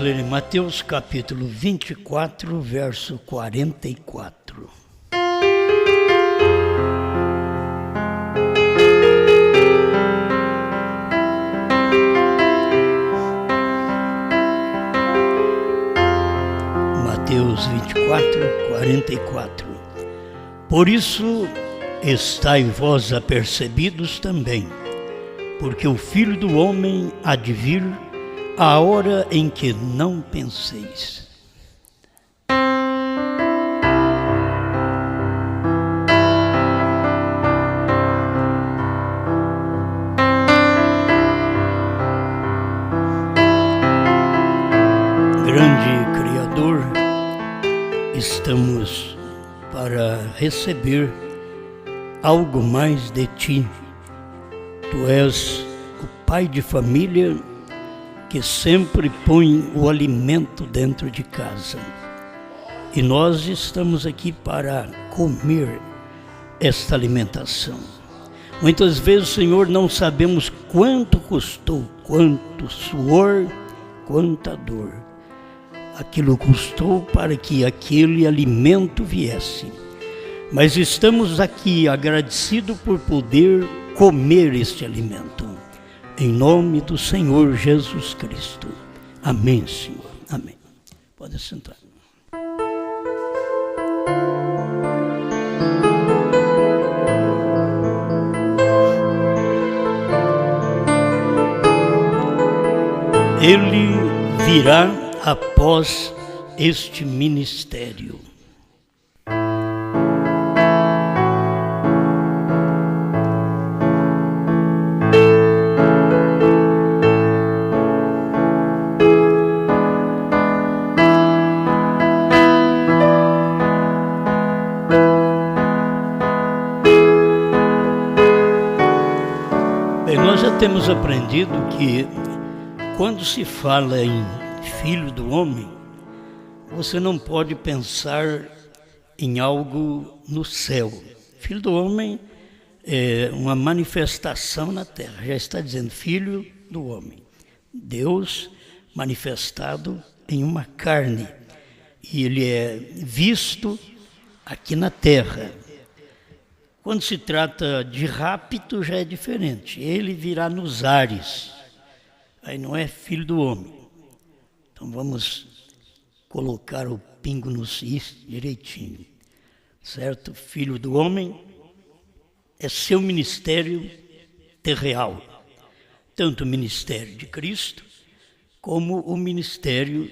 ler em Mateus capítulo 24, verso 44. Mateus 24, 44. Por isso, estai vós apercebidos também, porque o Filho do Homem há de vir a hora em que não penseis. Grande Criador, estamos para receber algo mais de Ti. Tu és o Pai de família que sempre põe o alimento dentro de casa. E nós estamos aqui para comer esta alimentação. Muitas vezes, Senhor, não sabemos quanto custou, quanto suor, quanta dor. Aquilo custou para que aquele alimento viesse. Mas estamos aqui agradecidos por poder comer este alimento. Em nome do Senhor Jesus Cristo. Amém, Senhor. Amém. Pode sentar. Ele virá após este ministério. Nós já temos aprendido que quando se fala em Filho do Homem, você não pode pensar em algo no céu. Filho do Homem é uma manifestação na terra, já está dizendo Filho do Homem. Deus manifestado em uma carne, e ele é visto aqui na terra. Quando se trata de rapto, já é diferente. Ele virá nos ares. Aí não é Filho do Homem. Então vamos colocar o pingo nos is direitinho. Certo? Filho do Homem é seu ministério terreal. Tanto o ministério de Cristo, como o ministério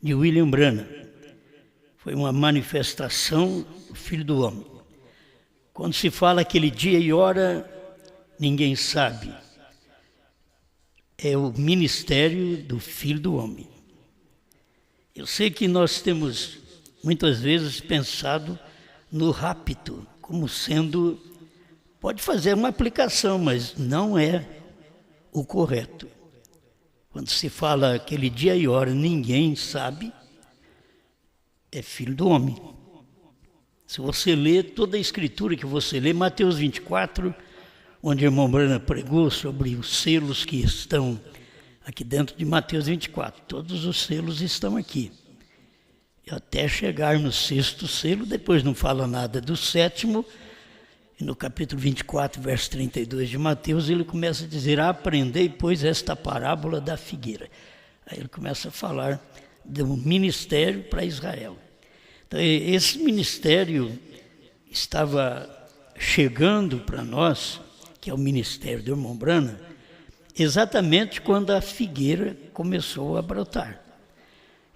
de William Branham. Foi uma manifestação do Filho do Homem. Quando se fala aquele dia e hora, ninguém sabe. É o ministério do Filho do Homem. Eu sei que nós temos muitas vezes pensado no rapto como sendo, pode fazer uma aplicação, mas não é o correto. Quando se fala aquele dia e hora, ninguém sabe, é Filho do Homem. Se você lê toda a escritura que você lê, Mateus 24, onde o irmão Branham pregou sobre os selos que estão aqui dentro de Mateus 24. Todos os selos estão aqui. E até chegar no sexto selo, depois não fala nada do sétimo. E no capítulo 24, verso 32 de Mateus, ele começa a dizer: aprendei, pois, esta parábola da figueira. Aí ele começa a falar do ministério para Israel. Então, esse ministério estava chegando para nós, que é o ministério do irmão Branham, exatamente quando a figueira começou a brotar.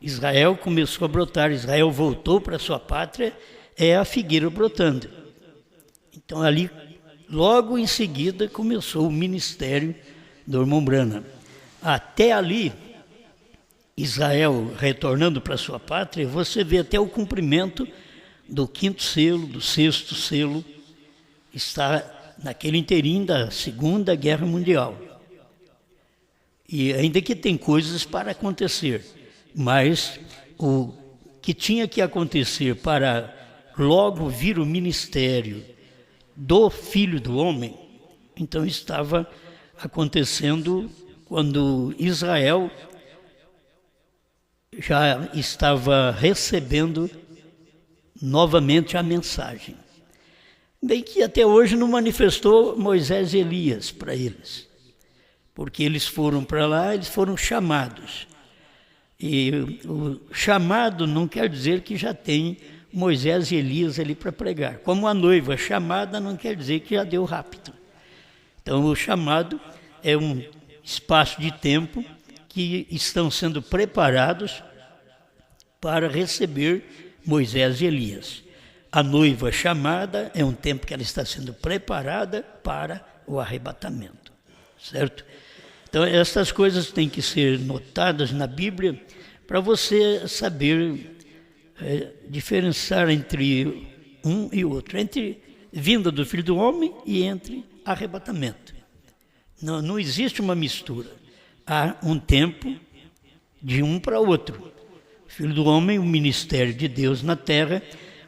Israel começou a brotar, Israel voltou para sua pátria, é a figueira brotando. Então, ali, logo em seguida, começou o ministério do irmão Branham. Até ali, Israel retornando para sua pátria, você vê até o cumprimento do quinto selo, do sexto selo, está naquele inteirinho da Segunda Guerra Mundial. E ainda que tem coisas para acontecer, mas o que tinha que acontecer para logo vir o ministério do Filho do Homem, então estava acontecendo quando Israel já estava recebendo novamente a mensagem. Bem que até hoje não manifestou Moisés e Elias para eles, porque eles foram para lá, eles foram chamados. E o chamado não quer dizer que já tem Moisés e Elias ali para pregar. Como a noiva chamada não quer dizer que já deu rápido. Então o chamado é um espaço de tempo que estão sendo preparados para receber Moisés e Elias. A noiva chamada é um tempo que ela está sendo preparada para o arrebatamento, certo? Então essas coisas têm que ser notadas na Bíblia para você saber diferenciar entre um e outro, entre vinda do Filho do Homem e entre arrebatamento. Não existe uma mistura. Há um tempo de um para outro. Filho do Homem, o ministério de Deus na terra,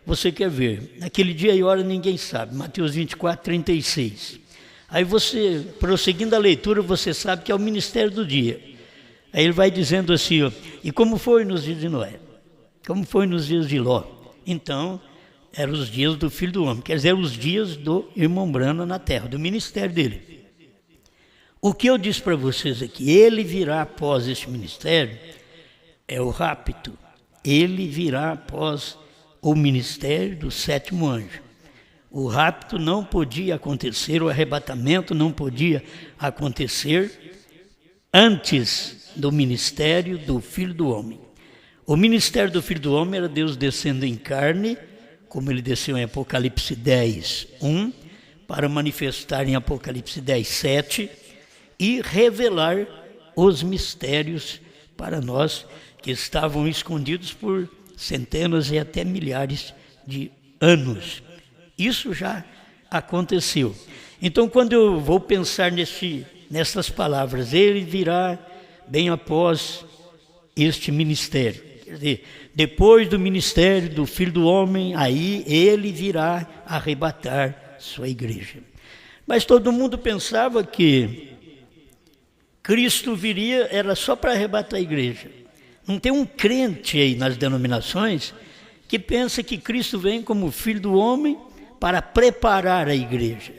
você quer ver. Naquele dia e hora ninguém sabe. Mateus 24, 36. Aí você, prosseguindo a leitura, você sabe que é o ministério do dia. Aí ele vai dizendo assim, ó, e como foi nos dias de Noé? Como foi nos dias de Ló? Então, eram os dias do Filho do Homem, quer dizer, os dias do irmão Branham na terra, do ministério dele. O que eu disse para vocês aqui, ele virá após este ministério, é o rapto. Ele virá após o ministério do sétimo anjo. O rapto não podia acontecer, o arrebatamento não podia acontecer antes do ministério do Filho do Homem. O ministério do Filho do Homem era Deus descendo em carne, como ele desceu em Apocalipse 10, 1, para manifestar em Apocalipse 10, 7, e revelar os mistérios para nós que estavam escondidos por centenas e até milhares de anos. Isso já aconteceu. Então, quando eu vou pensar nessas palavras, ele virá bem após este ministério. Quer dizer, depois do ministério do Filho do Homem, aí ele virá arrebatar sua igreja. Mas todo mundo pensava que Cristo viria, era só para arrebatar a igreja. Não tem um crente aí nas denominações que pensa que Cristo vem como Filho do Homem para preparar a igreja.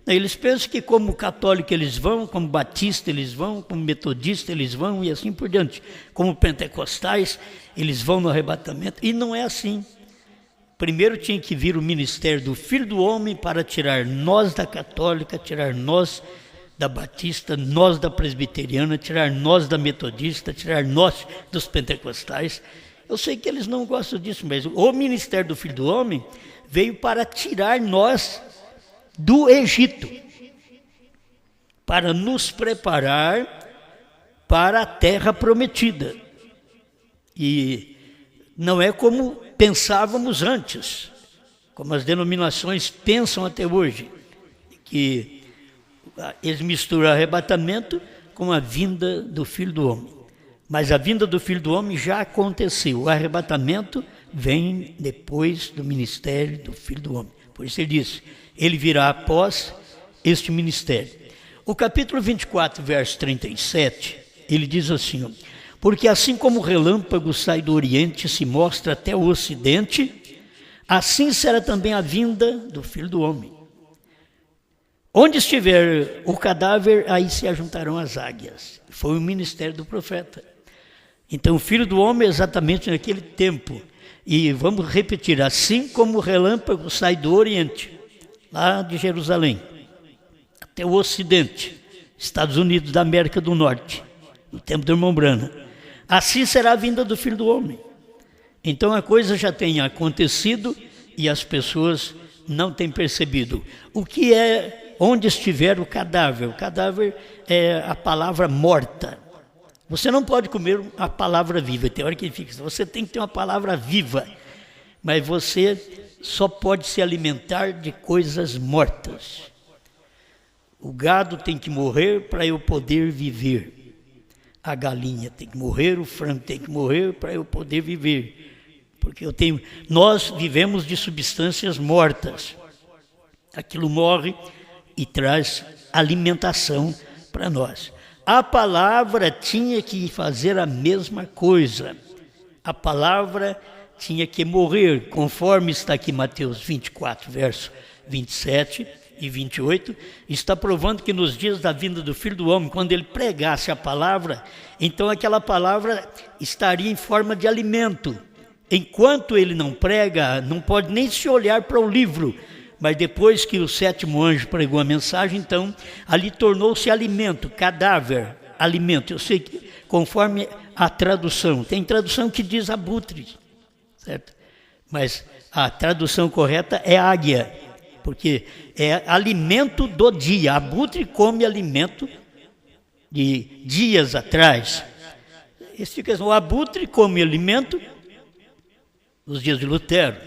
Eles pensam que como católico eles vão, como batista eles vão, como metodista eles vão e assim por diante. Como pentecostais eles vão no arrebatamento e não é assim. Primeiro tinha que vir o ministério do Filho do Homem para tirar nós da católica, tirar nós da batista, nós da presbiteriana, tirar nós da metodista, tirar nós dos pentecostais. Eu sei que eles não gostam disso, mas o ministério do Filho do Homem veio para tirar nós do Egito, para nos preparar para a terra prometida. E não é como pensávamos antes, como as denominações pensam até hoje, que eles misturam arrebatamento com a vinda do Filho do Homem. Mas a vinda do Filho do Homem já aconteceu. O arrebatamento vem depois do ministério do Filho do Homem. Por isso ele diz, ele virá após este ministério. O capítulo 24, verso 37, ele diz assim, ó, porque assim como o relâmpago sai do Oriente e se mostra até o Ocidente, assim será também a vinda do Filho do Homem. Onde estiver o cadáver, aí se ajuntarão as águias. Foi o ministério do profeta. Então o Filho do Homem exatamente naquele tempo. E vamos repetir, assim como o relâmpago sai do Oriente, lá de Jerusalém, até o Ocidente, Estados Unidos da América do Norte, no tempo do irmão Branham, assim será a vinda do Filho do Homem. Então a coisa já tem acontecido e as pessoas não têm percebido. O que é onde estiver o cadáver? O cadáver é a palavra morta. Você não pode comer a palavra viva, tem hora que ele fica, você tem que ter uma palavra viva, mas você só pode se alimentar de coisas mortas. O gado tem que morrer para eu poder viver. A galinha tem que morrer, o frango tem que morrer para eu poder viver. Porque nós vivemos de substâncias mortas. Aquilo morre e traz alimentação para nós. A palavra tinha que fazer a mesma coisa. A palavra tinha que morrer, conforme está aqui em Mateus 24, verso 27 e 28, está provando que nos dias da vinda do Filho do Homem, quando ele pregasse a palavra, então aquela palavra estaria em forma de alimento. Enquanto ele não prega, não pode nem se olhar para o livro, mas depois que o sétimo anjo pregou a mensagem, então ali tornou-se alimento, cadáver, alimento. Eu sei que conforme a tradução, tem tradução que diz abutre, certo? Mas a tradução correta é águia, porque é alimento do dia. Abutre come alimento de dias atrás. O abutre come alimento dos dias de Lutero,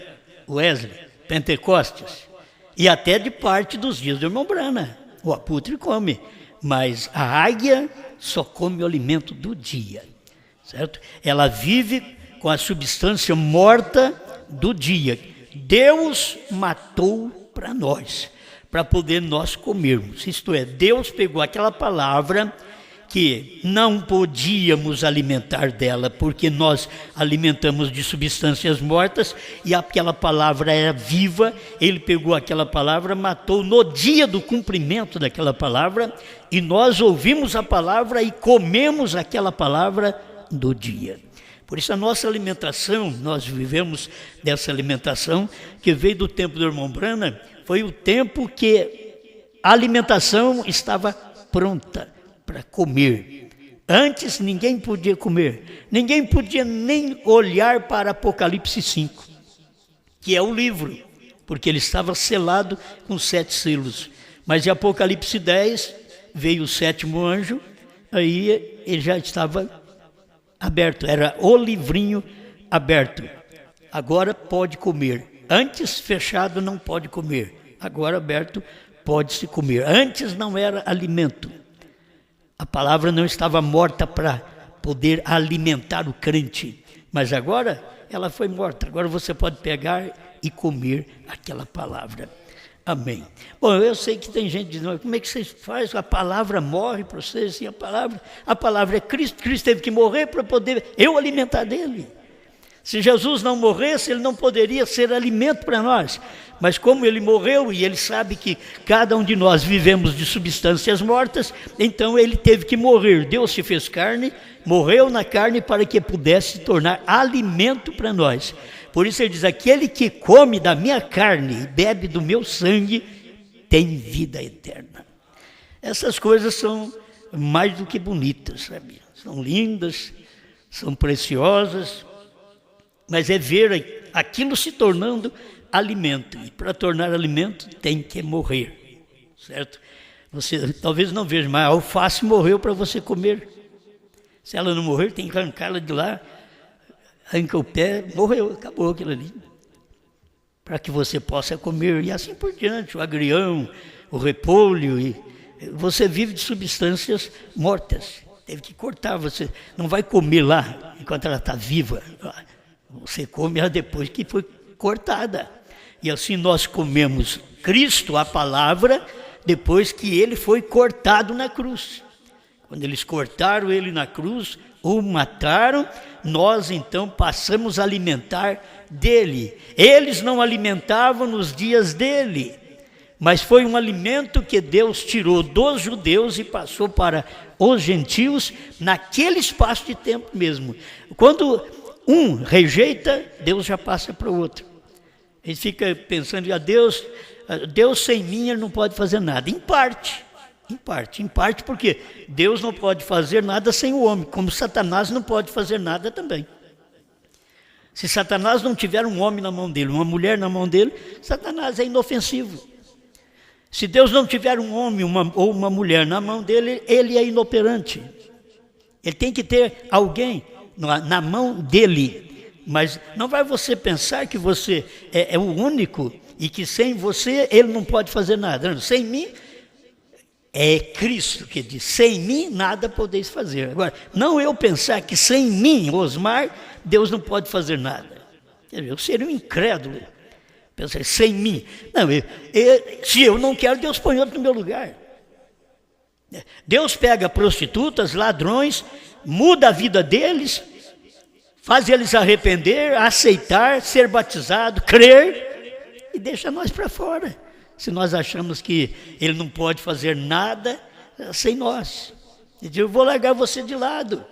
Wesley, Pentecostes, e até de parte dos dias do irmão Branham. O abutre come, mas a águia só come o alimento do dia, certo? Ela vive com a substância morta do dia. Deus matou para nós, para poder nós comermos. Isto é, Deus pegou aquela palavra que não podíamos alimentar dela, porque nós alimentamos de substâncias mortas, e aquela palavra era viva. Ele pegou aquela palavra, matou no dia do cumprimento daquela palavra, e nós ouvimos a palavra e comemos aquela palavra do dia. Por isso a nossa alimentação, nós vivemos dessa alimentação que veio do tempo do irmão Branham. Foi o tempo que a alimentação estava pronta para comer. Antes ninguém podia comer, ninguém podia nem olhar para Apocalipse 5, que é o livro, porque ele estava selado com 7 selos. Mas em Apocalipse 10 veio o sétimo anjo, aí ele já estava aberto, era o livrinho aberto. Agora pode comer. Antes fechado não pode comer, agora aberto pode-se comer. Antes não era alimento. A palavra não estava morta para poder alimentar o crente, mas agora ela foi morta. Agora você pode pegar e comer aquela palavra. Amém. Bom, eu sei que tem gente dizendo, como é que vocês fazem? A palavra morre para vocês, e a palavra é Cristo. Cristo teve que morrer para poder eu alimentar dele. Se Jesus não morresse, ele não poderia ser alimento para nós. Mas como ele morreu e ele sabe que cada um de nós vivemos de substâncias mortas, então ele teve que morrer. Deus se fez carne, morreu na carne para que pudesse tornar alimento para nós. Por isso ele diz, aquele que come da minha carne e bebe do meu sangue tem vida eterna. Essas coisas são mais do que bonitas, sabe? São lindas, são preciosas, mas é ver aquilo se tornando alimento. E para tornar alimento tem que morrer, certo? Você talvez não veja, mas a alface morreu para você comer. Se ela não morrer, tem que arrancá-la de lá, arranca o pé, morreu, acabou aquilo ali. Para que você possa comer, e assim por diante, o agrião, o repolho, e você vive de substâncias mortas. Teve que cortar, você não vai comer lá enquanto ela está viva. Você come ela depois que foi cortada. E assim nós comemos Cristo, a palavra, depois que ele foi cortado na cruz. Quando eles cortaram ele na cruz, o mataram, nós então passamos a alimentar dele. Eles não alimentavam nos dias dele, mas foi um alimento que Deus tirou dos judeus e passou para os gentios naquele espaço de tempo mesmo. Quando um rejeita, Deus já passa para o outro. Ele fica pensando, Deus sem mim ele não pode fazer nada. Em parte, porque Deus não pode fazer nada sem o homem, como Satanás não pode fazer nada também. Se Satanás não tiver um homem na mão dele, uma mulher na mão dele, Satanás é inofensivo. Se Deus não tiver um homem ou uma mulher na mão dele, ele é inoperante. Ele tem que ter alguém na mão dele. Mas não vai você pensar que você é o único e que sem você ele não pode fazer nada. Não, sem mim, é Cristo que diz, sem mim nada podeis fazer. Agora, não eu pensar que sem mim, Osmar, Deus não pode fazer nada. Eu seria um incrédulo. Pensar, sem mim. Não, se eu não quero, Deus põe outro no meu lugar. Deus pega prostitutas, ladrões, muda a vida deles, faz eles arrepender, aceitar, ser batizado, crer, e deixa nós para fora. Se nós achamos que ele não pode fazer nada sem nós. Ele diz, eu vou largar você de lado,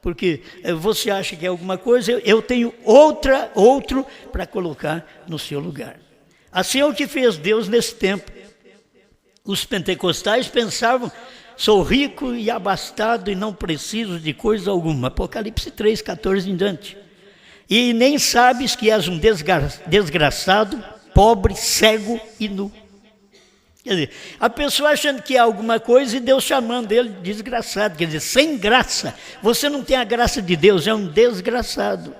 porque você acha que é alguma coisa, eu tenho outro para colocar no seu lugar. Assim é o que fez Deus nesse tempo. Os pentecostais pensavam, sou rico e abastado e não preciso de coisa alguma. Apocalipse 3, 14 em diante. E nem sabes que és um desgraçado, pobre, cego e nu. Quer dizer, a pessoa achando que é alguma coisa e Deus chamando ele de desgraçado. Quer dizer, sem graça. Você não tem a graça de Deus, é um desgraçado.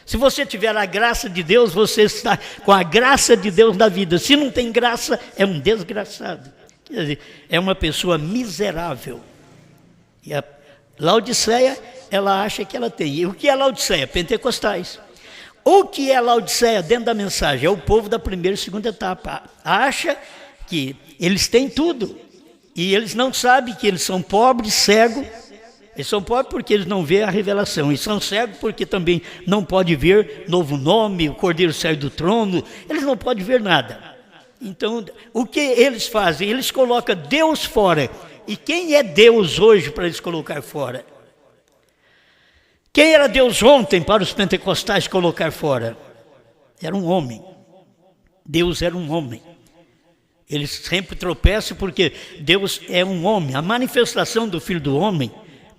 Se você tiver a graça de Deus, você está com a graça de Deus na vida. Se não tem graça, é um desgraçado. Quer dizer, é uma pessoa miserável. E a Laodiceia, ela acha que ela tem. E o que é Laodiceia? Pentecostais. O que é Laodiceia dentro da mensagem? É o povo da primeira e segunda etapa. Acha que eles têm tudo. E eles não sabem que eles são pobres, cegos. Eles são pobres porque eles não veem a revelação. E são cegos porque também não podem ver novo nome, o Cordeiro sai do trono. Eles não podem ver nada. Então, o que eles fazem? Eles colocam Deus fora. E quem é Deus hoje para eles colocar fora? Quem era Deus ontem para os pentecostais colocar fora? Era um homem. Deus era um homem. Eles sempre tropeçam porque Deus é um homem. A manifestação do Filho do Homem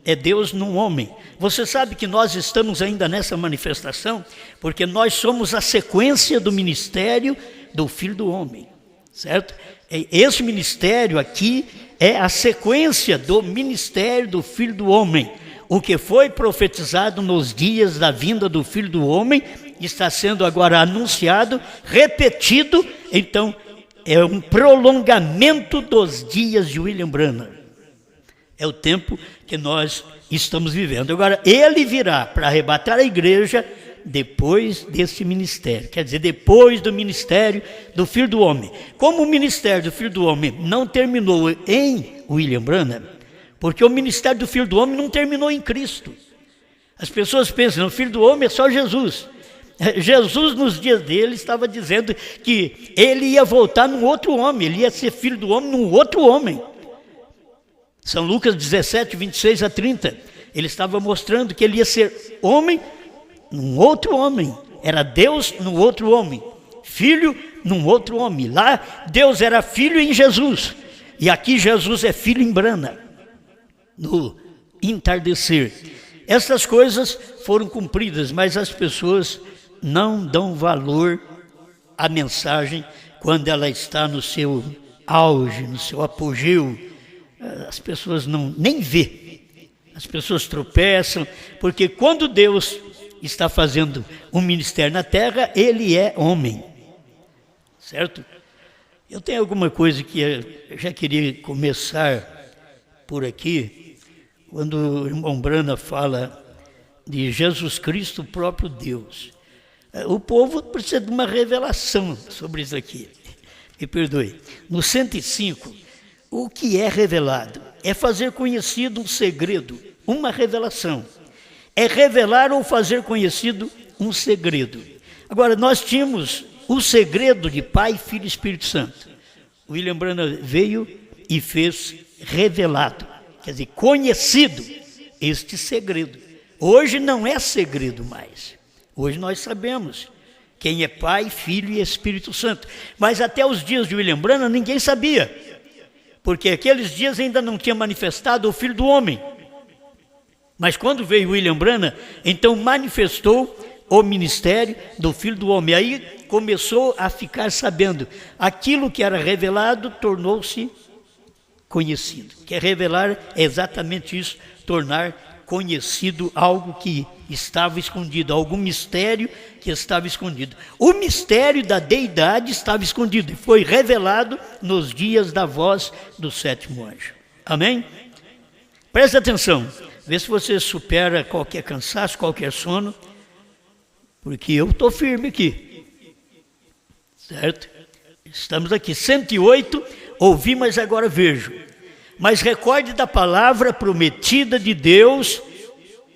é Deus num homem. Você sabe que nós estamos ainda nessa manifestação porque nós somos a sequência do ministério do Filho do Homem. Certo? Esse ministério aqui é a sequência do ministério do Filho do Homem. O que foi profetizado nos dias da vinda do Filho do Homem está sendo agora anunciado, repetido. Então, é um prolongamento dos dias de William Branham. É o tempo que nós estamos vivendo. Agora, ele virá para arrebatar a igreja depois desse ministério, quer dizer, depois do ministério do Filho do Homem. Como o ministério do Filho do Homem não terminou em William Branham, porque o ministério do Filho do Homem não terminou em Cristo. As pessoas pensam, o Filho do Homem é só Jesus. Jesus, nos dias dele, estava dizendo que ele ia voltar num outro homem, ele ia ser Filho do Homem num outro homem. São Lucas 17, 26 a 30. Ele estava mostrando que ele ia ser homem num outro homem. Era Deus num outro homem. Filho num outro homem. Lá Deus era filho em Jesus. E aqui Jesus é filho em Branham. No entardecer. Essas coisas foram cumpridas, mas as pessoas não dão valor à mensagem quando ela está no seu auge, no seu apogeu. As pessoas nem vê. As pessoas tropeçam, porque quando Deus está fazendo um ministério na terra, ele é homem, certo? Eu tenho alguma coisa que eu já queria começar por aqui, quando o irmão Branham fala de Jesus Cristo, o próprio Deus. O povo precisa de uma revelação sobre isso aqui, me perdoe. No 105, o que é revelado? É fazer conhecido um segredo, uma revelação. É revelar ou fazer conhecido um segredo. Agora, nós tínhamos o segredo de Pai, Filho e Espírito Santo. William Branham veio e fez revelado, quer dizer, conhecido este segredo. Hoje não é segredo mais. Hoje nós sabemos quem é Pai, Filho e Espírito Santo. Mas até os dias de William Branham ninguém sabia, porque aqueles dias ainda não tinha manifestado o Filho do Homem. Mas quando veio William Branham, então manifestou o ministério do Filho do Homem. Aí começou a ficar sabendo. Aquilo que era revelado tornou-se conhecido. Quer revelar é exatamente isso, tornar conhecido algo que estava escondido, algum mistério que estava escondido. O mistério da deidade estava escondido e foi revelado nos dias da voz do sétimo anjo. Amém? Presta atenção. Vê se você supera qualquer cansaço, qualquer sono, porque eu estou firme aqui, certo? Estamos aqui, 108, ouvi, mas agora vejo. Mas recorde da palavra prometida de Deus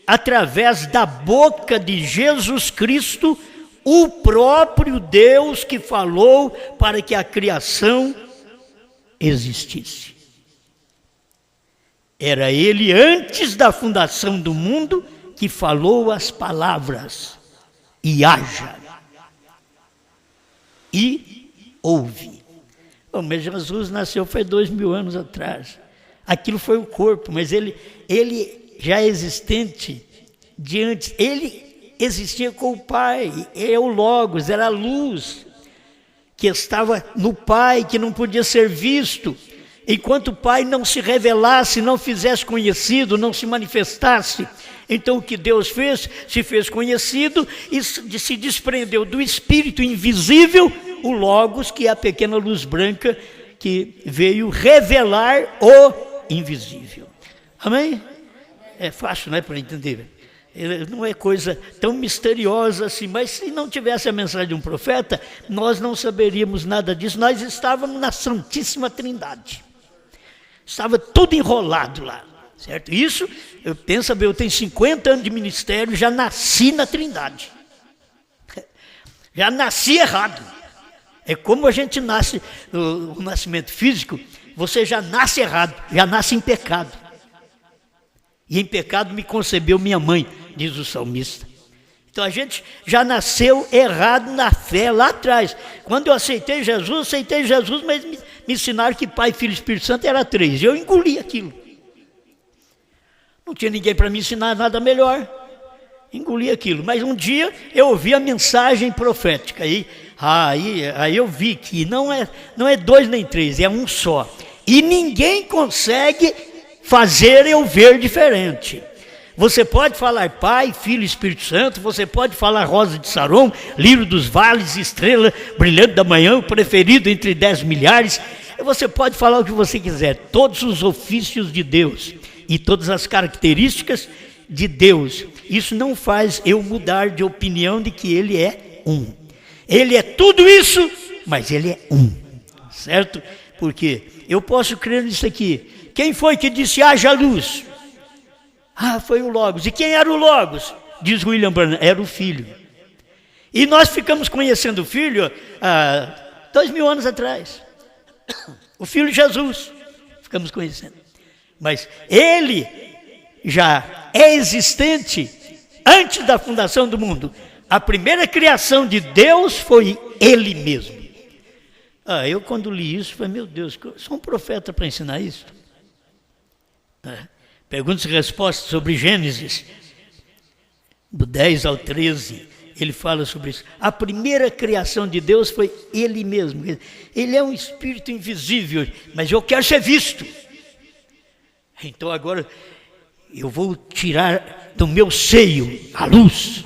através da boca de Jesus Cristo, o próprio Deus que falou para que a criação existisse. Era ele, antes da fundação do mundo, que falou as palavras, e haja, e houve. Bom, mas Jesus nasceu foi 2000 anos atrás. Aquilo foi o corpo, mas ele já existente de antes. Ele existia com o Pai, é o Logos, era a luz que estava no Pai, que não podia ser visto. Enquanto o Pai não se revelasse, não fizesse conhecido, não se manifestasse, então o que Deus fez, se fez conhecido e se desprendeu do Espírito invisível, o Logos, que é a pequena luz branca que veio revelar o invisível. Amém? É fácil, né, para entender. Não é coisa tão misteriosa assim, mas se não tivesse a mensagem de um profeta, nós não saberíamos nada disso. Nós estávamos na Santíssima Trindade. Estava tudo enrolado lá, certo? Isso, eu tenho 50 anos de ministério, já nasci na Trindade. Já nasci errado. É como a gente nasce, o nascimento físico, você já nasce errado, já nasce em pecado. E em pecado me concebeu minha mãe, diz o salmista. Então a gente já nasceu errado na fé lá atrás. Quando eu aceitei Jesus, mas me ensinaram que Pai, Filho e Espírito Santo era 3. Eu engoli aquilo. Não tinha ninguém para me ensinar nada melhor. Engoli aquilo. Mas um dia eu ouvi a mensagem profética. Aí eu vi que não é 2 nem 3, é um só. E ninguém consegue fazer eu ver diferente. Você pode falar Pai, Filho e Espírito Santo, você pode falar Rosa de Saron, Lírio dos Vales, Estrela Brilhante da Manhã, o preferido entre 10 milhares. Você pode falar o que você quiser, todos os ofícios de Deus e todas as características de Deus. Isso não faz eu mudar de opinião de que Ele é um. Ele é tudo isso, mas Ele é um, certo? Porque eu posso crer nisso aqui. Quem foi que disse haja luz? Foi o Logos. E quem era o Logos? Diz William Branham, era o Filho. E nós ficamos conhecendo o Filho há 2000 anos atrás. O Filho Jesus, ficamos conhecendo. Mas Ele já é existente antes da fundação do mundo. A primeira criação de Deus foi Ele mesmo. Eu quando li isso, falei, meu Deus, sou um profeta para ensinar isso? Perguntas e respostas sobre Gênesis, do 10 ao 13, ele fala sobre isso. A primeira criação de Deus foi Ele mesmo. Ele é um espírito invisível, mas eu quero ser visto. Então agora eu vou tirar do meu seio a luz.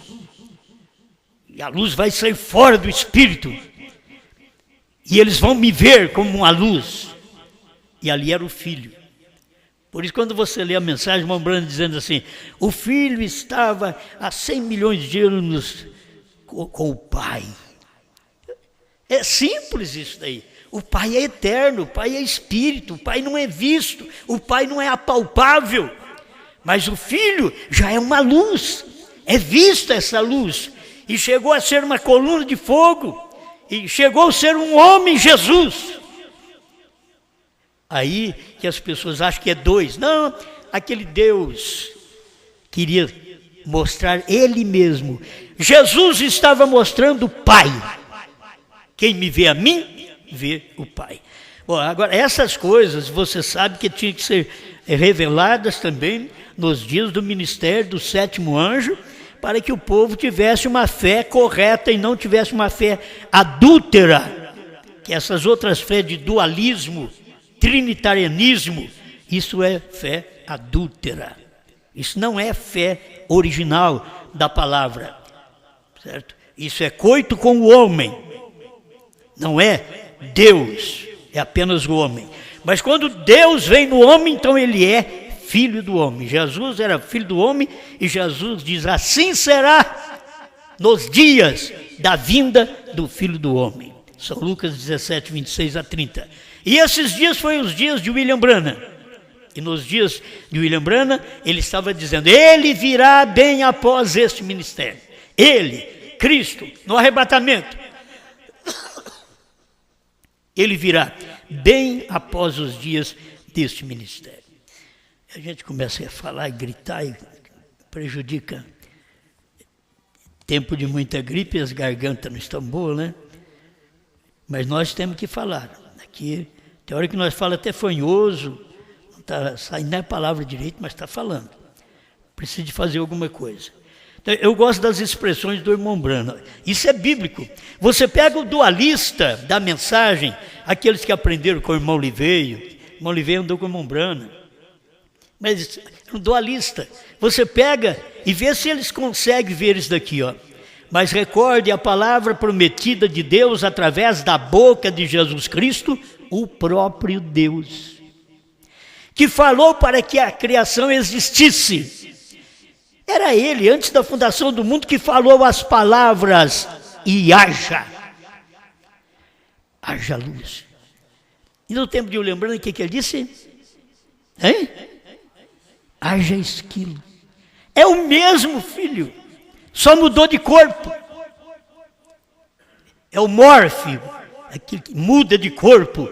E a luz vai sair fora do espírito. E eles vão me ver como uma luz. E ali era o Filho. Por isso, quando você lê a mensagem, o irmão Branham dizendo assim, o Filho estava há 100 milhões de anos com o Pai. É simples isso daí. O Pai é eterno, o Pai é Espírito, o Pai não é visto, o Pai não é apalpável. Mas o Filho já é uma luz, é vista essa luz. E chegou a ser uma coluna de fogo, e chegou a ser um homem Jesus. Aí que as pessoas acham que é 2. Não, aquele Deus queria mostrar Ele mesmo. Jesus estava mostrando o Pai. Quem me vê a mim, vê o Pai. Bom, agora essas coisas você sabe que tinham que ser reveladas também nos dias do ministério do 7º anjo, para que o povo tivesse uma fé correta e não tivesse uma fé adúltera, que essas outras fés de dualismo, trinitarianismo, isso é fé adúltera. Isso não é fé original da palavra, certo? Isso é coito com o homem, não é Deus, é apenas o homem. Mas quando Deus vem no homem, então ele é filho do homem. Jesus era filho do homem e Jesus diz, assim será nos dias da vinda do Filho do Homem. São Lucas 17, 26 a 30. E esses dias foram os dias de William Branham. E nos dias de William Branham, ele estava dizendo, ele virá bem após este ministério. Ele, Cristo, no arrebatamento, ele virá bem após os dias deste ministério. A gente começa a falar e gritar e prejudica. Tempo de muita gripe, as gargantas não estão boas, né? Mas nós temos que falar. Aqui, tem hora que nós falamos até fanhoso, não está saindo a palavra direito, mas está falando. Precisa de fazer alguma coisa. Então, eu gosto das expressões do irmão Branham. Isso é bíblico. Você pega o dualista da mensagem, aqueles que aprenderam com o irmão Liveio. O irmão Liveio andou com o irmão Branham. Mas é um dualista. Você pega e vê se eles conseguem ver isso daqui, ó. Mas recorde a palavra prometida de Deus através da boca de Jesus Cristo, o próprio Deus, que falou para que a criação existisse. Era Ele, antes da fundação do mundo, que falou as palavras, e haja luz. E no tempo de eu lembrando, o que ele disse? Hein? Haja esquilo. É o mesmo filho, só mudou de corpo. É o mórfio, aquele que muda de corpo.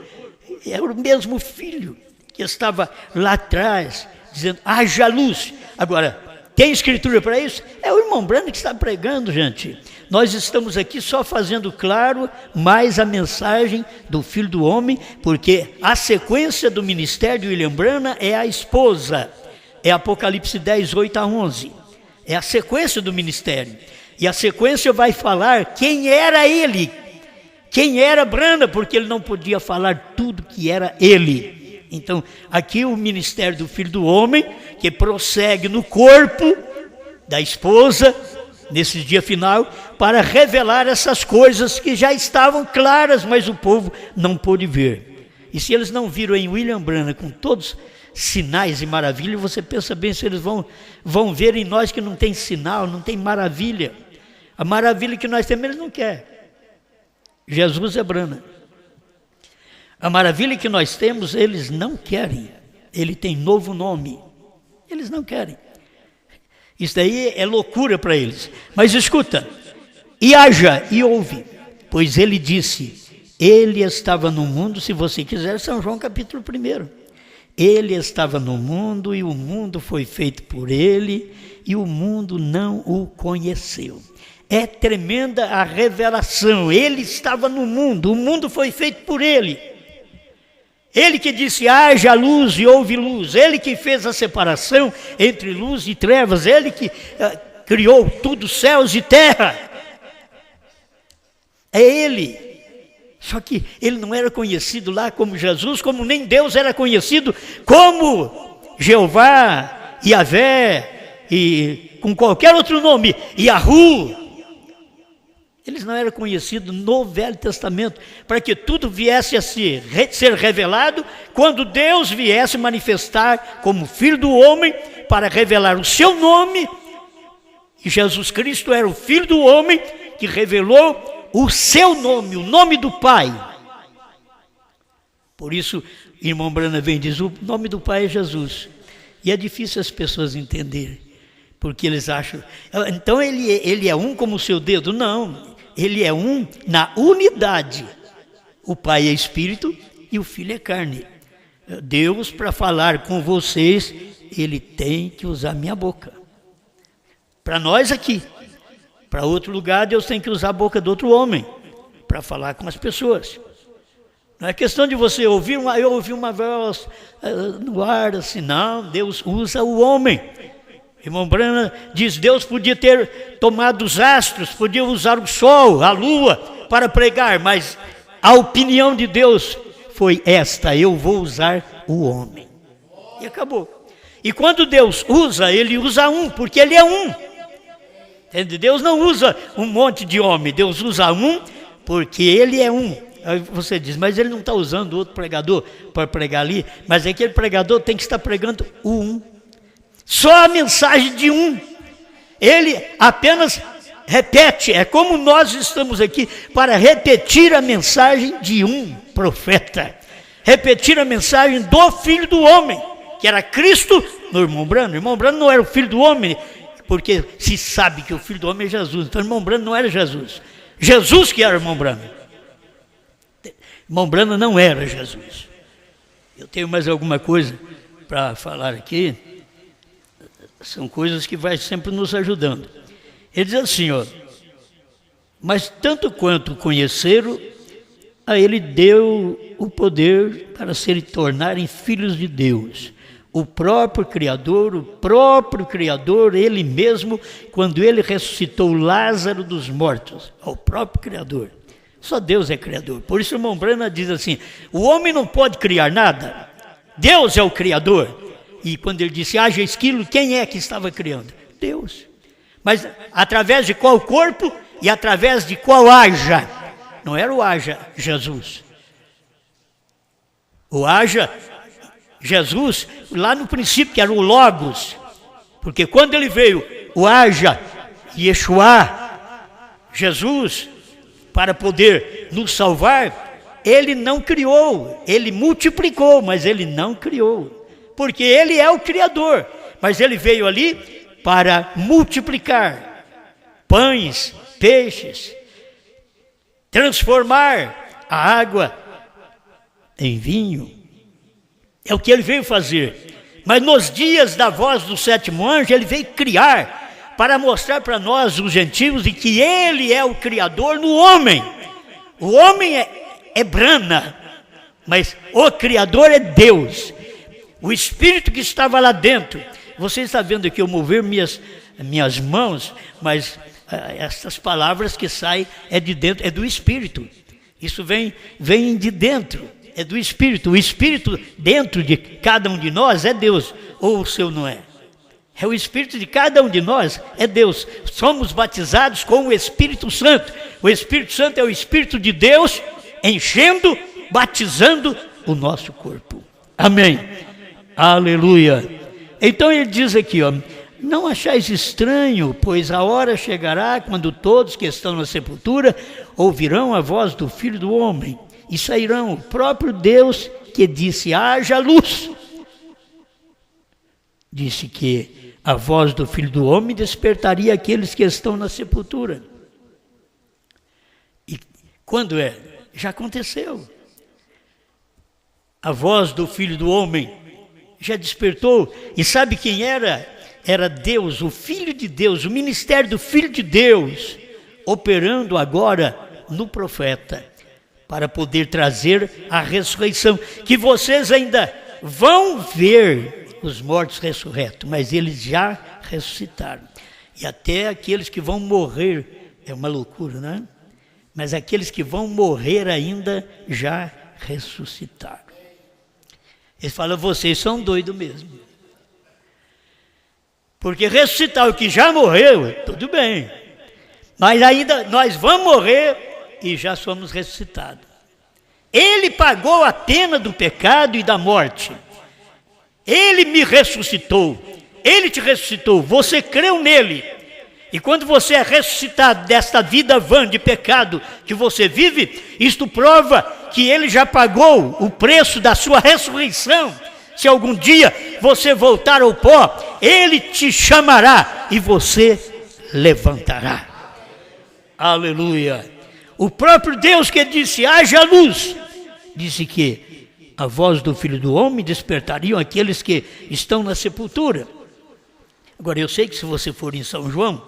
É o mesmo filho que estava lá atrás, dizendo, haja luz. Agora, tem escritura para isso? É o irmão Branham que está pregando, gente. Nós estamos aqui só fazendo claro mais a mensagem do Filho do Homem, porque a sequência do ministério de William Branham é a esposa. É Apocalipse 10, 8 a 11. É a sequência do ministério. E a sequência vai falar quem era ele. Quem era Branham, porque ele não podia falar tudo que era ele. Então, aqui o ministério do Filho do Homem, que prossegue no corpo da esposa, nesse dia final, para revelar essas coisas que já estavam claras, mas o povo não pôde ver. E se eles não viram em William Branham, com todos sinais e maravilhas, você pensa bem se eles vão ver em nós que não tem sinal, não tem maravilha. A maravilha que nós temos, eles não querem. Jesus é Branham. A maravilha que nós temos, eles não querem. Ele tem novo nome. Eles não querem. Isso daí é loucura para eles. Mas escuta, e haja e ouve, pois ele disse, ele estava no mundo, se você quiser, São João capítulo 1. Ele estava no mundo e o mundo foi feito por ele e o mundo não o conheceu. É tremenda a revelação. Ele estava no mundo, o mundo foi feito por ele. Ele que disse, haja luz e houve luz. Ele que fez a separação entre luz e trevas. Ele que criou tudo, céus e terra. É ele. Só que ele não era conhecido lá como Jesus, como nem Deus era conhecido como Jeová, Yahvé e com qualquer outro nome, Yahu. Eles não eram conhecidos no Velho Testamento, para que tudo viesse a ser revelado quando Deus viesse manifestar como Filho do Homem para revelar o seu nome. E Jesus Cristo era o Filho do Homem que revelou o seu nome, o nome do Pai. Por isso, irmão Branham vem e diz, o nome do Pai é Jesus. E é difícil as pessoas entenderem, porque eles acham, então ele é um como o seu dedo. Não, ele é um na unidade. O Pai é Espírito e o Filho é carne. Deus, para falar com vocês, ele tem que usar minha boca. Para nós aqui. Para outro lugar, Deus tem que usar a boca do outro homem para falar com as pessoas. Não é questão de você ouvir eu ouvi uma voz no ar, assim, não. Deus usa o homem. Irmão Branham diz, Deus podia ter tomado os astros, podia usar o sol, a lua, para pregar, mas a opinião de Deus foi esta, eu vou usar o homem. E acabou. E quando Deus usa, ele usa um, porque ele é um. Entende? Deus não usa um monte de homem, Deus usa um porque ele é um. Aí você diz, mas ele não está usando outro pregador para pregar ali, mas aquele pregador tem que estar pregando o um. Só a mensagem de um. Ele apenas repete, é como nós estamos aqui para repetir a mensagem de um profeta. Repetir a mensagem do Filho do Homem. que era Cristo, no irmão Brando. O irmão Brando não era o filho do homem, porque se sabe que o filho do homem é Jesus. Então o irmão Brando não era Jesus. Jesus que era o irmão Brando. Irmão Brando não era Jesus. Eu tenho mais alguma coisa para falar aqui. São coisas que vai sempre nos ajudando. Ele diz assim, ó: mas tanto quanto conheceram, a ele deu o poder para se tornarem filhos de Deus. O próprio Criador, ele mesmo, quando ele ressuscitou Lázaro dos mortos, o próprio Criador. Só Deus é Criador. Por isso o irmão Brana diz assim: o homem não pode criar nada, Deus é o Criador. E quando ele disse haja esquilo, quem é que estava criando? Deus. Mas através de qual corpo e através de qual haja? Não era o haja Jesus. O haja Jesus, lá no princípio, que era o Logos. Porque quando ele veio, o haja Yeshua, Jesus, para poder nos salvar, ele não criou, ele multiplicou, mas ele não criou. Porque ele é o Criador, mas ele veio ali para multiplicar pães, peixes, transformar a água em vinho. É o que ele veio fazer. Mas nos dias da voz do sétimo anjo, ele veio criar, para mostrar para nós, os gentios, de que ele é o Criador no homem. O homem é Brana, mas o Criador é Deus. O Espírito que estava lá dentro. Você está vendo aqui eu mover minhas mãos, mas essas palavras que saem é de dentro, é do Espírito. Isso vem de dentro, é do Espírito. O Espírito dentro de cada um de nós é Deus, ou o seu não é? É o Espírito de cada um de nós, é Deus. Somos batizados com o Espírito Santo. O Espírito Santo é o Espírito de Deus, enchendo, batizando o nosso corpo. Amém. Aleluia. Então ele diz aqui, ó: não achais estranho, pois a hora chegará quando todos que estão na sepultura ouvirão a voz do Filho do Homem e sairão. O próprio Deus que disse haja luz, disse que a voz do Filho do Homem despertaria aqueles que estão na sepultura. E quando é? Já aconteceu. A voz do Filho do Homem já despertou. E sabe quem era? Era Deus, o Filho de Deus, o ministério do Filho de Deus, operando agora no profeta, para poder trazer a ressurreição, que vocês ainda vão ver os mortos ressurretos, mas eles já ressuscitaram. E até aqueles que vão morrer, é uma loucura, né? Mas aqueles que vão morrer ainda já ressuscitaram. Ele fala: vocês são doidos mesmo. Porque ressuscitar o que já morreu, tudo bem. Mas ainda nós vamos morrer e já somos ressuscitados. Ele pagou a pena do pecado e da morte. Ele me ressuscitou. Ele te ressuscitou. Você creu nele. E quando você é ressuscitado desta vida vã de pecado que você vive, isto prova que ele já pagou o preço da sua ressurreição. Se algum dia você voltar ao pó, ele te chamará e você levantará. Aleluia. O próprio Deus que disse haja luz, disse que a voz do Filho do Homem despertariam aqueles que estão na sepultura. Agora eu sei que se você for em São João,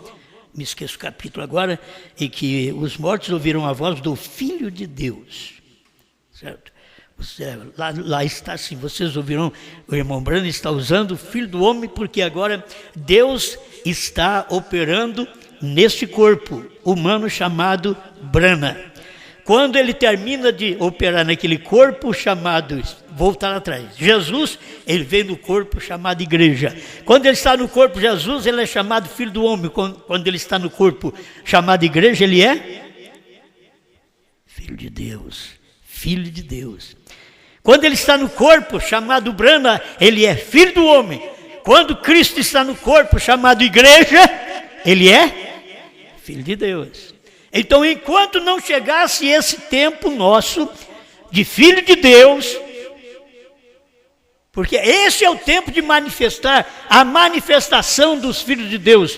me esqueço o capítulo agora, e que os mortos ouviram a voz do Filho de Deus, certo? Lá está assim, vocês ouviram, o irmão Brando está usando o Filho do Homem, porque agora Deus está operando neste corpo humano chamado Brana. Quando ele termina de operar naquele corpo chamado, voltar atrás, Jesus, ele vem no corpo chamado igreja. Quando ele está no corpo Jesus, ele é chamado Filho do Homem. Quando ele está no corpo chamado igreja, ele é Filho de Deus, Filho de Deus. Quando ele está no corpo chamado Brana, ele é Filho do Homem. Quando Cristo está no corpo chamado igreja, ele é Filho de Deus. Então, enquanto não chegasse esse tempo nosso de Filho de Deus, Porque esse é o tempo de manifestar a manifestação dos filhos de Deus.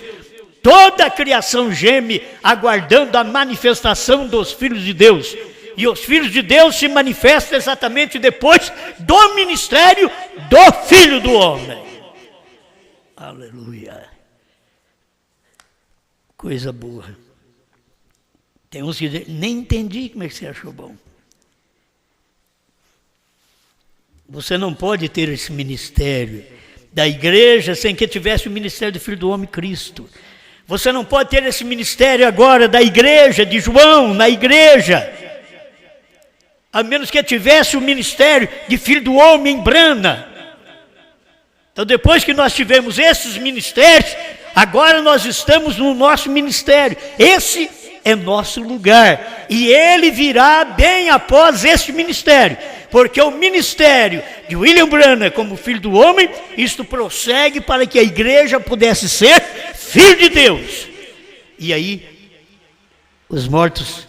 Toda a criação geme aguardando a manifestação dos filhos de Deus. E os filhos de Deus se manifestam exatamente depois do ministério do Filho do Homem. Aleluia. Coisa boa. Tem uns que dizem, nem entendi como é que você achou bom. Você não pode ter esse ministério da igreja sem que tivesse o ministério do Filho do Homem, Cristo. Você não pode ter esse ministério agora da igreja, de João, na igreja, a menos que tivesse o ministério de Filho do Homem em Brana. Então, depois que nós tivemos esses ministérios, agora nós estamos no nosso ministério. Esse é nosso lugar. E ele virá bem após este ministério. Porque o ministério de William Branham como Filho do Homem, isto prossegue para que a igreja pudesse ser Filho de Deus. E aí, os mortos,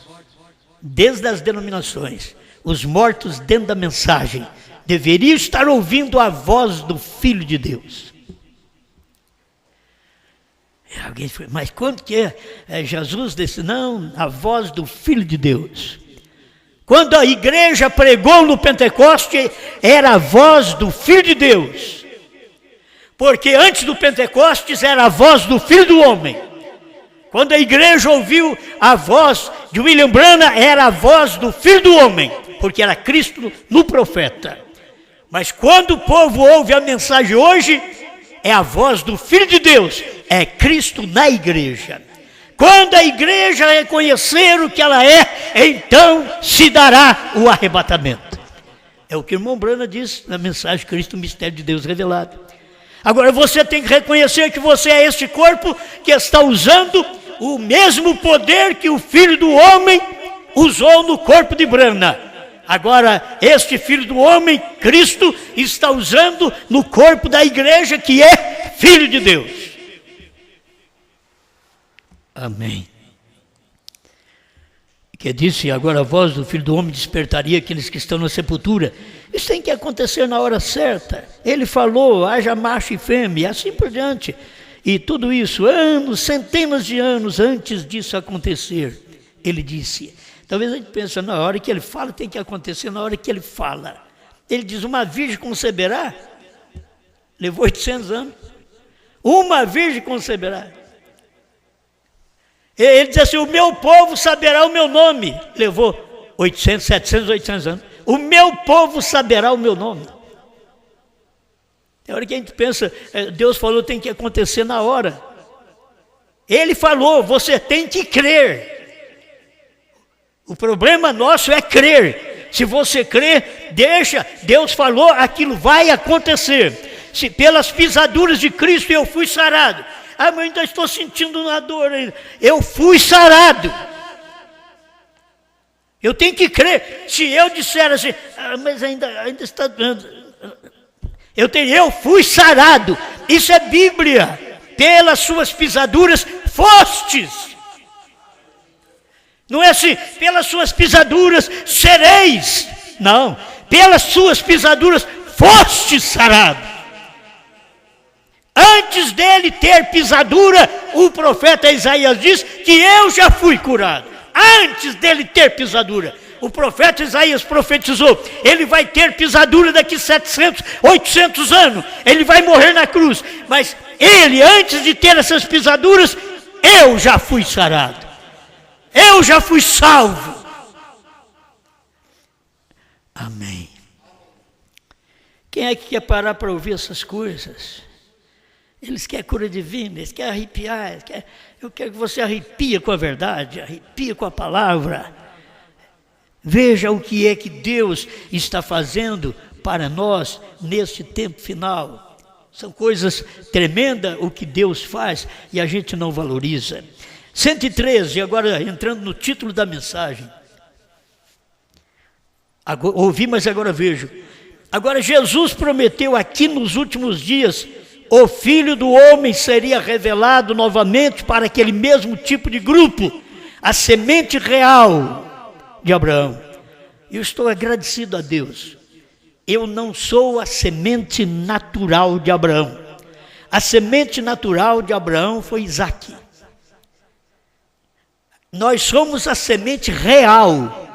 desde as denominações, os mortos dentro da mensagem, deveriam estar ouvindo a voz do Filho de Deus. Alguém foi, mas quando que Jesus disse, não, a voz do Filho de Deus. Quando a igreja pregou no Pentecoste, era a voz do Filho de Deus. Porque antes do Pentecostes era a voz do Filho do Homem. Quando a igreja ouviu a voz de William Branham, era a voz do Filho do Homem, porque era Cristo no profeta. Mas quando o povo ouve a mensagem hoje, é a voz do Filho de Deus, é Cristo na igreja. Quando a igreja reconhecer o que ela é, então se dará o arrebatamento. É o que o irmão Branham diz na mensagem Cristo, o mistério de Deus revelado. Agora você tem que reconhecer que você é este corpo que está usando o mesmo poder que o Filho do Homem usou no corpo de Branham. Agora, este Filho do Homem, Cristo, está usando no corpo da igreja que é Filho de Deus. Amém. Que disse, agora a voz do Filho do Homem despertaria aqueles que estão na sepultura. Isso tem que acontecer na hora certa. Ele falou, haja macho e fêmea, e assim por diante. E tudo isso, anos, centenas de anos antes disso acontecer, ele disse. Talvez a gente pense, na hora que ele fala, tem que acontecer na hora que ele fala. Ele diz, uma virgem conceberá? Levou 800 anos. Uma virgem conceberá. Ele diz assim, o meu povo saberá o meu nome. Levou 800, 700, 800 anos. O meu povo saberá o meu nome. Tem hora que a gente pensa, Deus falou, tem que acontecer na hora. Ele falou, você tem que crer. O problema nosso é crer. Se você crer, deixa, Deus falou, aquilo vai acontecer. Se pelas pisaduras de Cristo eu fui sarado. Ah, mas ainda estou sentindo uma dor ainda. Eu fui sarado. Eu tenho que crer. Se eu disser assim, mas ainda está doendo. Eu fui sarado. Isso é Bíblia. Pelas suas pisaduras fostes. Não é assim, pelas suas pisaduras sereis. Não, pelas suas pisaduras fostes sarado. Antes dele ter pisadura, o profeta Isaías diz que eu já fui curado. Antes dele ter pisadura, o profeta Isaías profetizou, ele vai ter pisadura daqui 700, 800 anos, ele vai morrer na cruz. Mas ele, antes de ter essas pisaduras, eu já fui sarado. Eu já fui salvo. Amém. Quem é que quer parar para ouvir essas coisas? Eles querem cura divina, eles querem arrepiar. Eu quero que você arrepie com a verdade, arrepie com a palavra. Veja o que é que Deus está fazendo para nós neste tempo final. São coisas tremendas o que Deus faz e a gente não valoriza. 113, agora entrando no título da mensagem. Agora, ouvi, mas agora vejo. Agora Jesus prometeu aqui nos últimos dias, o Filho do Homem seria revelado novamente para aquele mesmo tipo de grupo, a semente real de Abraão. Eu estou agradecido a Deus, eu não sou a semente natural de Abraão. A semente natural de Abraão foi Isaque. Nós somos a semente real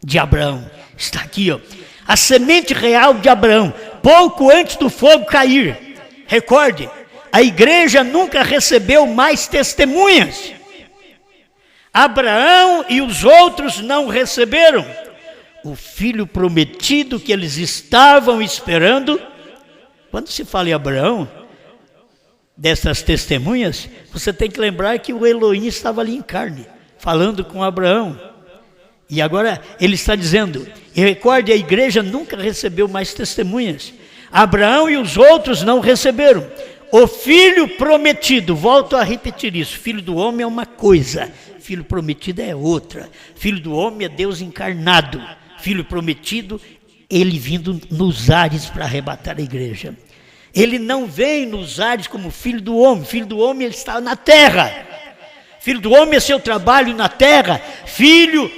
de Abraão. Está aqui, ó. A semente real de Abraão, pouco antes do fogo cair. Recorde, a igreja nunca recebeu mais testemunhas. Abraão e os outros não receberam o filho prometido que eles estavam esperando. Quando se fala em Abraão, dessas testemunhas, você tem que lembrar que o Elohim estava ali em carne, falando com Abraão. E agora ele está dizendo, e recorde, a igreja nunca recebeu mais testemunhas. Abraão e os outros não receberam. O filho prometido, volto a repetir isso, filho do homem é uma coisa, filho prometido é outra. Filho do homem é Deus encarnado. Filho prometido, ele vindo nos ares para arrebatar a igreja. Ele não vem nos ares como filho do homem. Filho do homem, ele está na terra. Filho do homem é seu trabalho na terra. Filho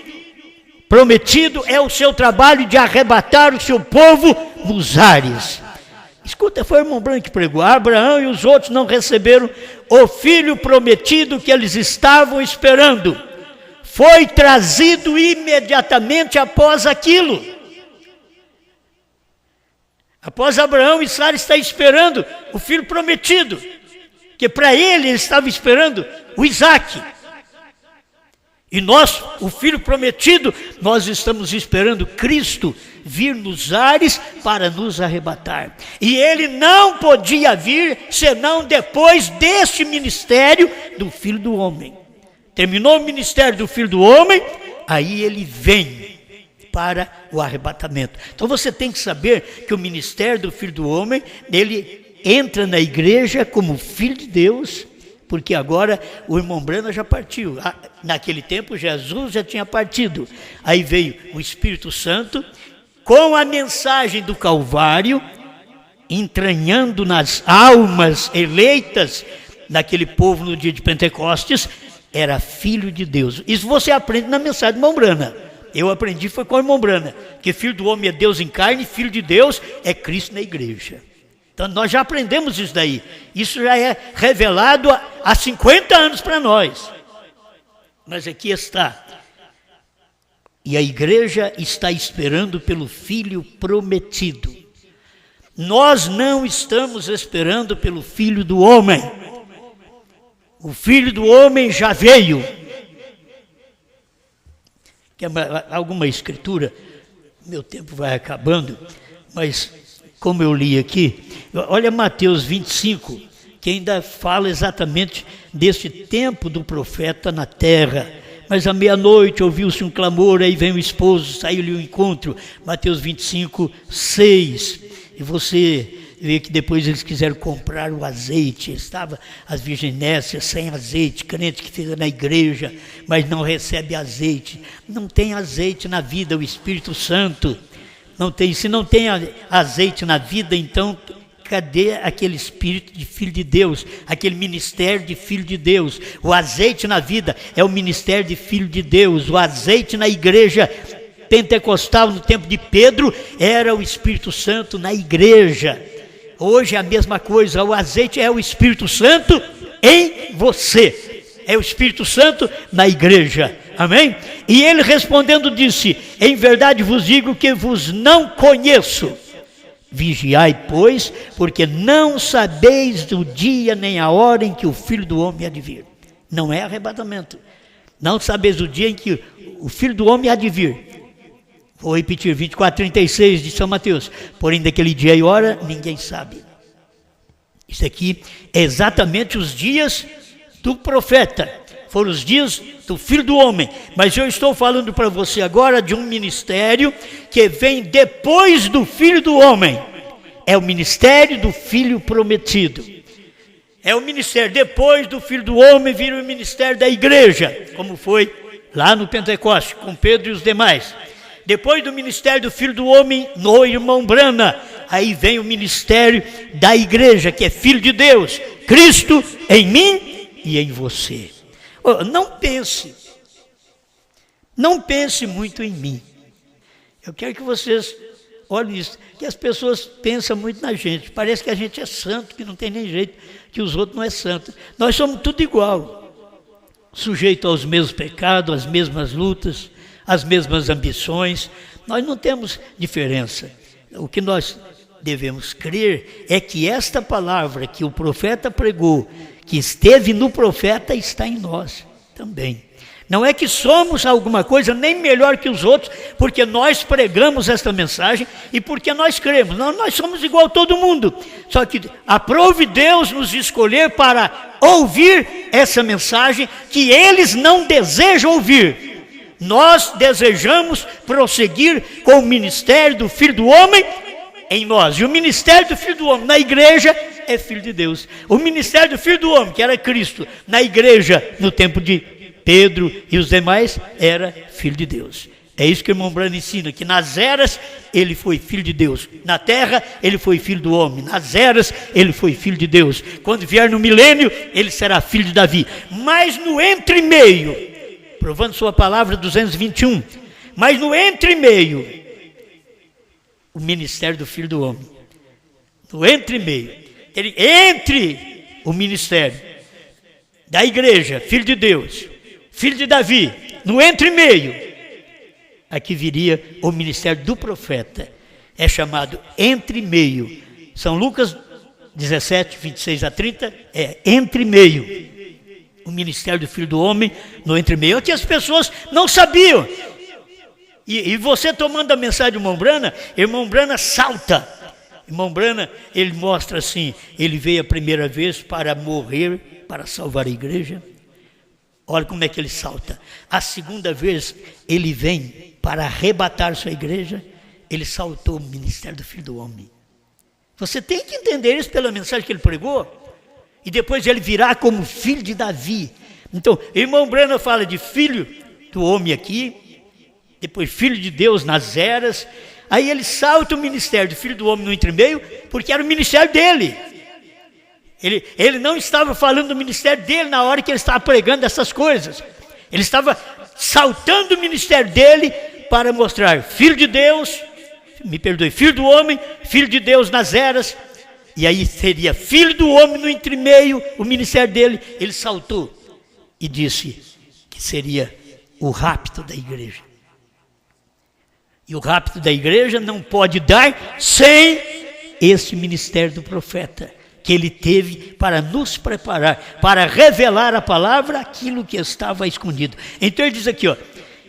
prometido é o seu trabalho de arrebatar o seu povo nos ares. Escuta, foi o irmão Branco que pregou. Abraão e os outros não receberam o filho prometido que eles estavam esperando. Foi trazido imediatamente após aquilo. Após Abraão e Sara está esperando o filho prometido, que para ele estava esperando o Isaque. E nós, o filho prometido, nós estamos esperando Cristo vir nos ares para nos arrebatar. E ele não podia vir senão depois deste ministério do Filho do Homem. Terminou o ministério do Filho do Homem, aí ele vem para o arrebatamento. Então você tem que saber que o ministério do Filho do Homem, ele entra na igreja como Filho de Deus, porque agora o irmão Brana já partiu. Naquele tempo Jesus já tinha partido. Aí veio o Espírito Santo com a mensagem do Calvário, entranhando nas almas eleitas daquele povo no dia de Pentecostes, era Filho de Deus. Isso você aprende na mensagem do irmão Brana. Eu aprendi foi com o irmão Brana, que Filho do Homem é Deus em carne, Filho de Deus é Cristo na igreja. Então nós já aprendemos isso daí. Isso já é revelado há 50 anos para nós. Mas aqui está. E a igreja está esperando pelo Filho prometido. Nós não estamos esperando pelo Filho do Homem. O Filho do Homem já veio. Quer alguma escritura? Meu tempo vai acabando, mas como eu li aqui, olha Mateus 25, que ainda fala exatamente desse tempo do profeta na terra. Mas à meia-noite ouviu-se um clamor, aí vem o esposo, saiu-lhe o encontro. Mateus 25, 6. E você vê que depois eles quiseram comprar o azeite. Estava as virginécias sem azeite, crente que fica na igreja, mas não recebe azeite. Não tem azeite na vida, o Espírito Santo. Não tem. Se não tem azeite na vida, então cadê aquele espírito de Filho de Deus, aquele ministério de Filho de Deus? O azeite na vida é o ministério de Filho de Deus. O azeite na igreja pentecostal no tempo de Pedro era o Espírito Santo na igreja. Hoje é a mesma coisa, o azeite é o Espírito Santo em você. É o Espírito Santo na igreja. Amém? E ele respondendo disse: em verdade vos digo que vos não conheço. Vigiai, pois, porque não sabeis do dia nem a hora em que o Filho do Homem há de vir. Não é arrebatamento. Não sabeis do dia em que o Filho do Homem há de vir. Vou repetir, 24:36 de São Mateus. Porém, daquele dia e hora, ninguém sabe. Isso aqui é exatamente os dias do profeta. Foram os dias do Filho do Homem. Mas eu estou falando para você agora de um ministério que vem depois do Filho do Homem. É o ministério do Filho prometido. É o ministério, depois do Filho do Homem, vira o ministério da igreja, como foi lá no Pentecoste, com Pedro e os demais. Depois do ministério do Filho do Homem, no irmão Brana, aí vem o ministério da igreja, que é Filho de Deus, Cristo em mim e em você. Oh, não pense muito em mim. Eu quero que vocês olhem isso, que as pessoas pensam muito na gente. Parece que a gente é santo, que não tem nem jeito, que os outros não é santo. Nós somos tudo igual, sujeito aos mesmos pecados, às mesmas lutas, às mesmas ambições. Nós não temos diferença. O que nós devemos crer é que esta palavra que o profeta pregou, que esteve no profeta, está em nós também. Não é que somos alguma coisa nem melhor que os outros, porque nós pregamos esta mensagem e porque nós cremos. Não, nós somos igual a todo mundo. Só que aprove Deus nos escolher para ouvir essa mensagem que eles não desejam ouvir. Nós desejamos prosseguir com o ministério do Filho do Homem em nós. E o ministério do Filho do Homem na igreja é Filho de Deus. O ministério do Filho do Homem, que era Cristo, na igreja, no tempo de Pedro e os demais, era Filho de Deus. É isso que o irmão Branham ensina, que nas eras ele foi Filho de Deus. Na terra ele foi Filho do Homem. Nas eras ele foi Filho de Deus. Quando vier no milênio, ele será Filho de Davi. Mas no entremeio, provando sua palavra 221, mas no entremeio, o ministério do Filho do Homem. No entremeio, entre o ministério da igreja, Filho de Deus, Filho de Davi, no entremeio, aqui viria o ministério do profeta. É chamado entremeio. São Lucas 17, 26 a 30, é entremeio. O ministério do Filho do Homem no entremeio. É que as pessoas não sabiam. E você tomando a mensagem do irmão Branham salta. Irmão Branham, ele mostra assim, ele veio a primeira vez para morrer, para salvar a igreja. Olha como é que ele salta. A segunda vez, ele vem para arrebatar sua igreja. Ele saltou o ministério do Filho do Homem. Você tem que entender isso pela mensagem que ele pregou. E depois ele virá como filho de Davi. Então, irmão Branham fala de filho do homem aqui, depois filho de Deus nas eras. Aí ele salta o ministério do Filho do Homem no entremeio, porque era o ministério dele. Ele não estava falando do ministério dele na hora que ele estava pregando essas coisas. Ele estava saltando o ministério dele para mostrar Filho de Deus, Filho do Homem, Filho de Deus nas eras. E aí seria Filho do Homem no entremeio, o ministério dele. Ele saltou e disse que seria o rapto da igreja. E o rapto da igreja não pode dar sem esse ministério do profeta, que ele teve para nos preparar, para revelar a palavra, aquilo que estava escondido. Então ele diz aqui, ó,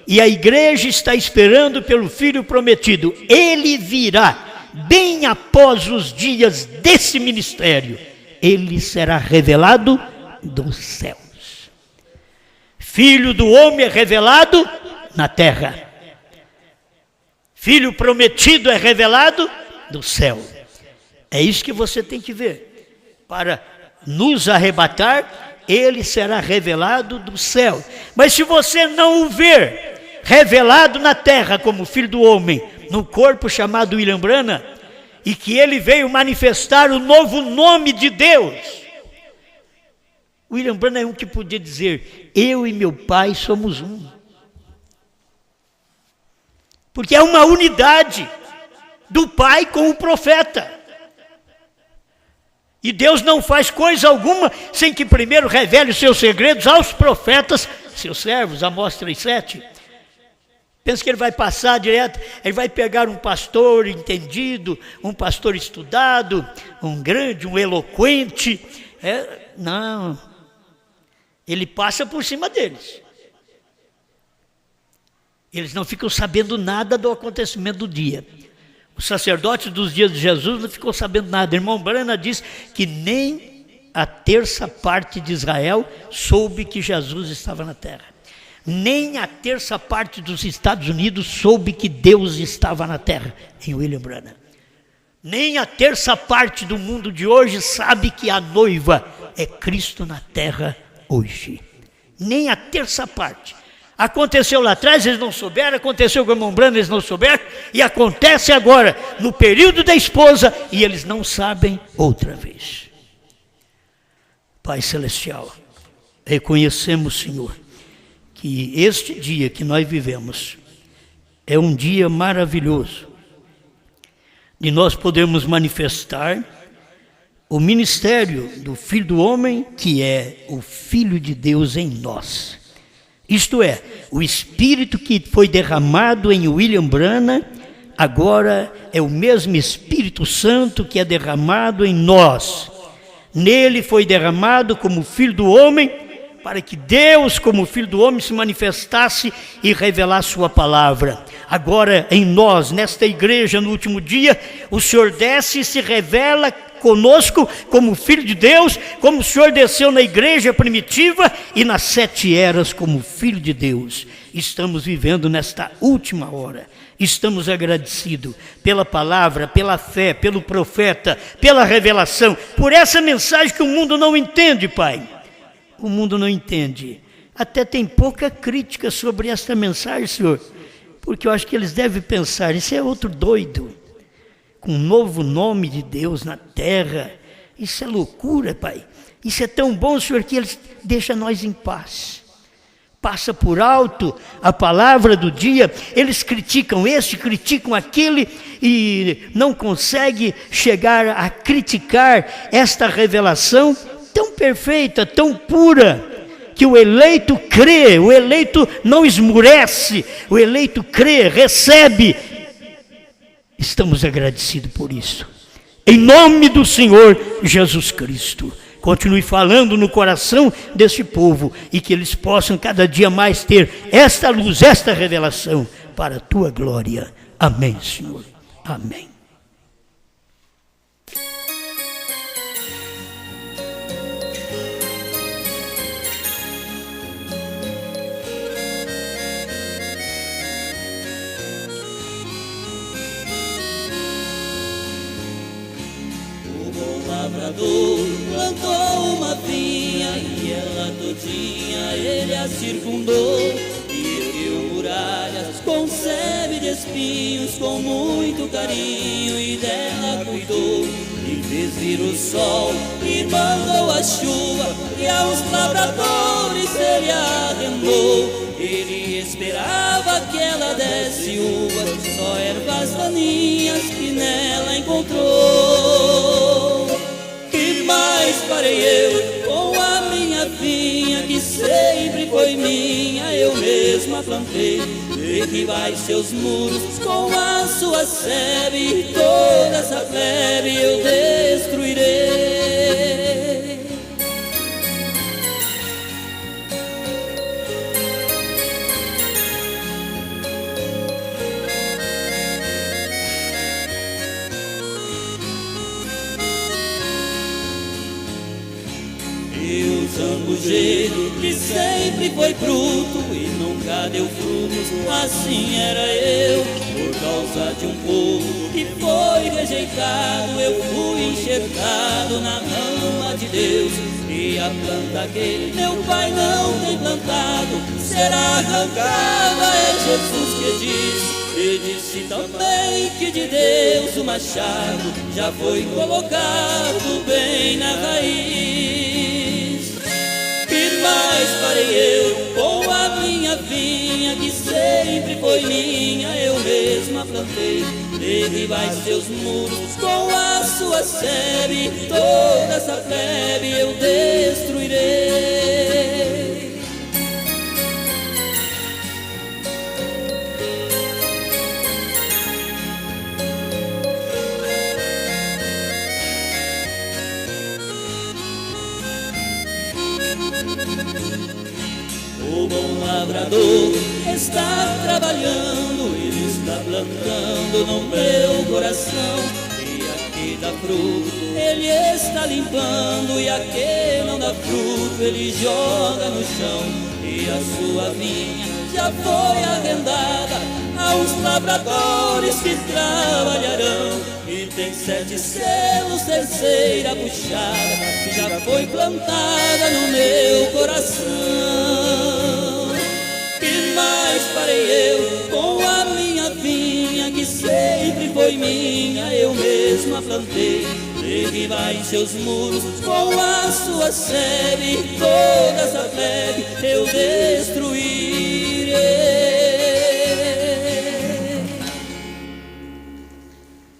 e a igreja está esperando pelo Filho prometido. Ele virá bem após os dias desse ministério. Ele será revelado dos céus. Filho do homem é revelado na terra. Filho prometido é revelado do céu. É isso que você tem que ver. Para nos arrebatar, ele será revelado do céu. Mas se você não o ver revelado na terra como Filho do Homem, no corpo chamado William Branham, e que ele veio manifestar o novo nome de Deus. William Branham é um que podia dizer, eu e meu pai somos um. Porque é uma unidade do pai com o profeta. E Deus não faz coisa alguma sem que primeiro revele os seus segredos aos profetas, seus servos, Amós 3:7. Pensa que ele vai passar direto, ele vai pegar um pastor entendido, um pastor estudado, um grande, um eloquente. Não, ele passa por cima deles. Eles não ficam sabendo nada do acontecimento do dia. Os sacerdotes dos dias de Jesus não ficou sabendo nada. Irmão Branham diz que nem a terça parte de Israel soube que Jesus estava na terra. Nem a terça parte dos Estados Unidos soube que Deus estava na terra, em William Branham. Nem a terça parte do mundo de hoje sabe que a noiva é Cristo na terra hoje. Nem a terça parte. Aconteceu lá atrás, eles não souberam, aconteceu com o irmão Branham, eles não souberam, e acontece agora, no período da esposa, e eles não sabem outra vez. Pai Celestial, reconhecemos, Senhor, que este dia que nós vivemos é um dia maravilhoso, de nós podermos manifestar o ministério do Filho do Homem, que é o Filho de Deus em nós. Isto é, o Espírito que foi derramado em William Branham, agora é o mesmo Espírito Santo que é derramado em nós. Nele foi derramado como Filho do Homem, para que Deus, como Filho do Homem, se manifestasse e revelasse sua palavra. Agora, em nós, nesta igreja, no último dia, o Senhor desce e se revela conosco como Filho de Deus, como o Senhor desceu na igreja primitiva e nas 7 eras como Filho de Deus. Estamos vivendo nesta última hora. Estamos agradecidos pela palavra, pela fé, pelo profeta, pela revelação, por essa mensagem que o mundo não entende, Pai. O mundo não entende. Até tem pouca crítica sobre esta mensagem, Senhor, porque eu acho que eles devem pensar, isso é outro doido, com um novo nome de Deus na terra. Isso é loucura, Pai. Isso é tão bom, Senhor, que eles deixam nós em paz. Passa por alto a palavra do dia, eles criticam este, criticam aquele e não conseguem chegar a criticar esta revelação tão perfeita, tão pura, que o eleito crê, o eleito não esmurece, o eleito crê, recebe. Estamos agradecidos por isso. Em nome do Senhor Jesus Cristo. Continue falando no coração desse povo e que eles possam cada dia mais ter esta luz, esta revelação para a tua glória. Amém, Senhor. Amém. O lavrador plantou uma vinha e ela todinha ele a circundou, e ergueu muralhas, concebe de espinhos com muito carinho, e dela cuidou, e fez vir o sol, e mandou a chuva, e aos lavradores ele arrendou. Ele esperava que ela desse uvas, só ervas daninhas que nela encontrou. Que mais farei eu com a minha vinha, que sempre foi minha, eu mesma plantei? Derribai seus muros com a sua sebe, e toda essa plebe eu destruirei. Zambujeiro que sempre foi fruto e nunca deu frutos, assim era eu. Por causa de um povo que foi rejeitado, eu fui enxertado na rama de Deus. E a planta que meu pai não tem plantado será arrancada, é Jesus que diz. E disse também que de Deus o machado já foi colocado bem na raiz. Que mais farei eu com a minha vinha, que sempre foi minha, eu mesma plantei? Derribai seus muros com a sua sebe, toda essa plebe eu destruirei. O bom lavrador está trabalhando, ele está plantando no meu coração. E aqui dá fruto, ele está limpando, e aqui não dá fruto, ele joga no chão. E a sua vinha já foi arrendada aos lavradores que trabalharão. E tem 7 selos, terceira puxada, que já foi plantada no meu coração. Que mais farei eu com a minha vinha, que sempre foi minha, eu mesma plantei? Derribai seus muros com a sua sebe, toda essa plebe eu destruí.